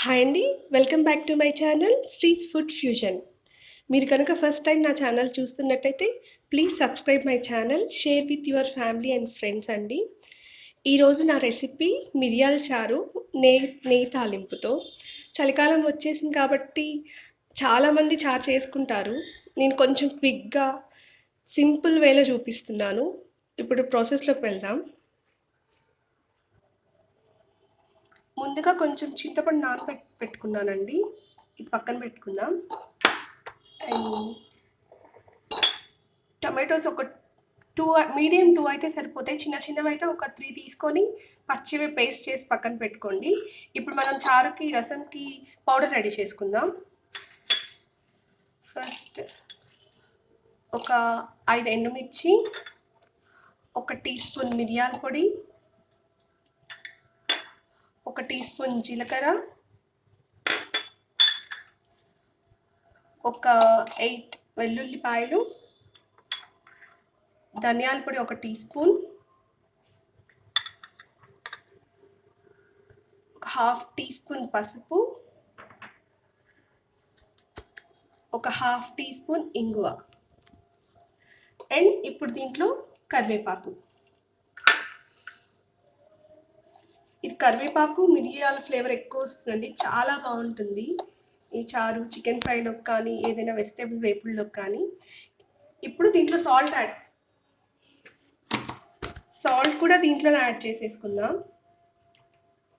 Hi అండి. Welcome back to my channel శ్రీస్ food fusion. మీరు కనుక ఫస్ట్ టైం నా ఛానల్ చూస్తున్నట్టయితే please subscribe my channel, share with your family and friends అండి. ఈరోజు నా రెసిపీ మిరియాల చారు నెయ్యి తాలింపుతో. చలికాలం వచ్చేసింది కాబట్టి చాలామంది చారు చేసుకుంటారు. నేను కొంచెం క్విక్గా సింపుల్ వేలో చూపిస్తున్నాను. ఇప్పుడు ప్రాసెస్లోకి వెళ్దాం. ముందుగా కొంచెం చింతపండు పెట్టుకున్నానండి. ఇది పక్కన పెట్టుకుందాం. అండ్ టమాటోస్ ఒక 2 మీడియం 2 అయితే సరిపోతాయి. చిన్నవి అయితే ఒక 3 తీసుకొని పచ్చివి పేస్ట్ చేసి పక్కన పెట్టుకోండి. ఇప్పుడు మనం చారుకి రసంకి పౌడర్ రెడీ చేసుకుందాం. ఫస్ట్ ఒక 5 ఎండుమిర్చి, 1 టీ స్పూన్ మిరియాల పొడి, 1 టీ స్పూన్ జీలకర్ర, ఒక 8 వెల్లుల్లిపాయలు, ధనియాల పొడి 1 టీ స్పూన్, ఒక ½ టీ స్పూన్ పసుపు, ఒక ½ టీ స్పూన్ ఇంగువ. అండ్ ఇప్పుడు దీంట్లో కరివేపాకు. ఇది కరివేపాకు మిరియాల ఫ్లేవర్ ఎక్కువ వస్తుందండి, చాలా బాగుంటుంది ఈ చారు. చికెన్ ఫ్రైలోకి కానీ ఏదైనా వెజిటేబుల్ వేపుల్లోకి కానీ. ఇప్పుడు దీంట్లో సాల్ట్ కూడా దీంట్లోనే యాడ్ చేసేసుకుందాం.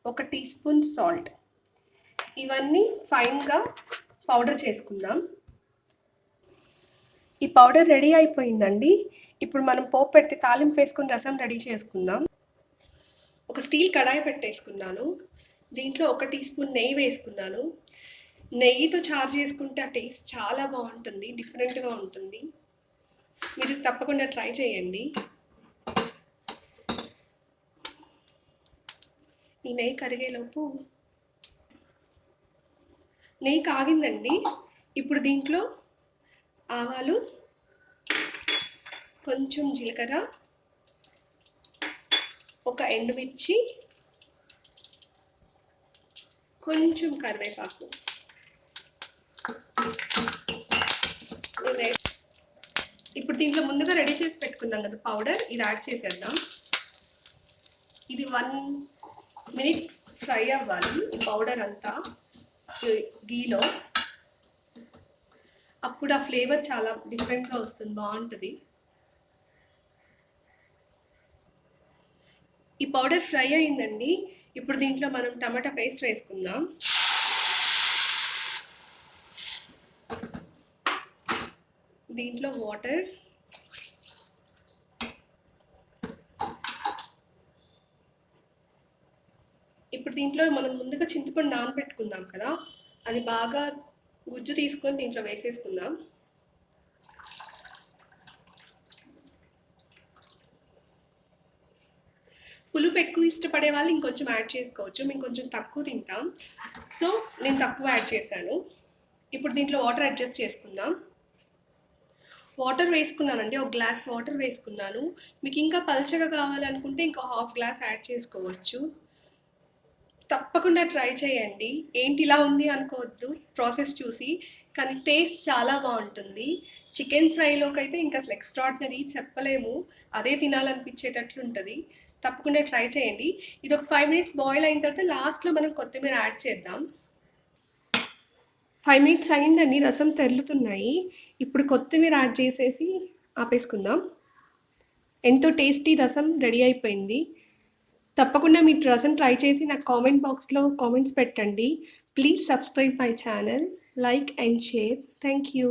1 టీ స్పూన్ సాల్ట్. ఇవన్నీ ఫైన్గా పౌడర్ చేసుకుందాం. ఈ పౌడర్ రెడీ అయిపోయిందండి. ఇప్పుడు మనం పోపు పెట్టి తాలింపు వేసుకుని రసం రెడీ చేసుకుందాం. ఒక స్టీల్ కడాయి పెట్టేసుకున్నాను. దీంట్లో 1 టీ స్పూన్ నెయ్యి వేసుకున్నాను. నెయ్యితో చారు చేసుకుంటే ఆ టేస్ట్ చాలా బాగుంటుంది, డిఫరెంట్గా ఉంటుంది. మీరు తప్పకుండా ట్రై చేయండి. ఈ నెయ్యి కరిగేలోపు నెయ్యి కాగిందండి. ఇప్పుడు దీంట్లో ఆవాలు, కొంచెం జీలకర్ర, ఒక ఎండుమిర్చి, కొంచెం కరివేపాకు. ఇప్పుడు దీంట్లో ముందుగా రెడీ చేసి పెట్టుకున్నాం కదా పౌడర్, ఇది యాడ్ చేసేద్దాం. ఇది 1 మినిట్ ఫ్రై అవ్వాలి ఈ పౌడర్ అంతా గీలో. అప్పుడు ఆ ఫ్లేవర్ చాలా డిఫరెంట్గా వస్తుంది, బాగుంటుంది. ఈ పౌడర్ ఫ్రై అయిందండి. ఇప్పుడు దీంట్లో మనం టమాటా పేస్ట్ వేసుకుందాం. దీంట్లో వాటర్, ఇప్పుడు దీంట్లో మనం ముందుగా చింతపండు నానబెట్టుకుందాం కదా, అది బాగా గుజ్జు తీసుకొని దీంట్లో వేసేసుకుందాం. పులుపు ఎక్కువ ఇష్టపడే వాళ్ళు ఇంకొంచెం యాడ్ చేసుకోవచ్చు. మేము కొంచెం తక్కువ తింటాం, సో నేను తక్కువ యాడ్ చేశాను. ఇప్పుడు దీంట్లో వాటర్ అడ్జస్ట్ చేసుకుందాం. వాటర్ వేసుకున్నానండి, 1 గ్లాస్ వాటర్ వేసుకున్నాను. మీకు ఇంకా పల్చగా కావాలనుకుంటే ఇంకా ½ గ్లాస్ యాడ్ చేసుకోవచ్చు. తప్పకుండా ట్రై చేయండి. ఏంటి ఇలా ఉంది అనుకోవద్దు ప్రాసెస్ చూసి, కానీ టేస్ట్ చాలా బాగుంటుంది. చికెన్ ఫ్రైలోకి అయితే ఇంకా అసలు ఎక్స్ట్రాడినరీ, చెప్పలేము, అదే తినాలనిపించేటట్లు ఉంటుంది. తప్పకుండా ట్రై చేయండి. ఇది ఒక 5 మినిట్స్ బాయిల్ అయిన తర్వాత లాస్ట్లో మనం కొత్తిమీర యాడ్ చేద్దాం. 5 మినిట్స్ అయిందండి, రసం తెరులుతున్నాయి. ఇప్పుడు కొత్తిమీర యాడ్ చేసేసి ఆపేసుకుందాం. ఎంతో టేస్టీ రసం రెడీ అయిపోయింది. తప్పకుండా మీరు రసం ట్రై చేసి నాకు కామెంట్ బాక్స్లో కామెంట్స్ పెట్టండి. Please subscribe my channel, like and share. Thank you.